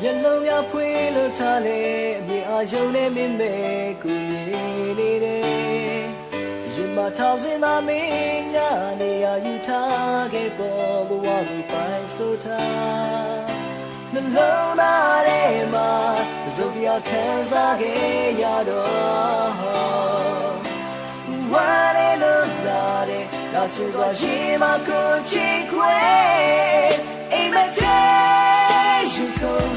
မျက်လုံးများဖွင့်လို့ထားလေအမြင်အာရုံနဲ့မင်းမဲ့ကိုမြင်နေတယ်ရင်မထောင်စင်သာမင်းညာနေရယူထားခဲ့ပေါ်ဘဝကိုပိုင်ဆိုထားနှလုံးသားထဲမှာစုပ်ပြခံစားခဲ့ရတော့ဝါရဲလို့လာတဲ့နောက်ချစ်သွားရင်မကိုချစ်ခွဲအိမ်မထဲ You go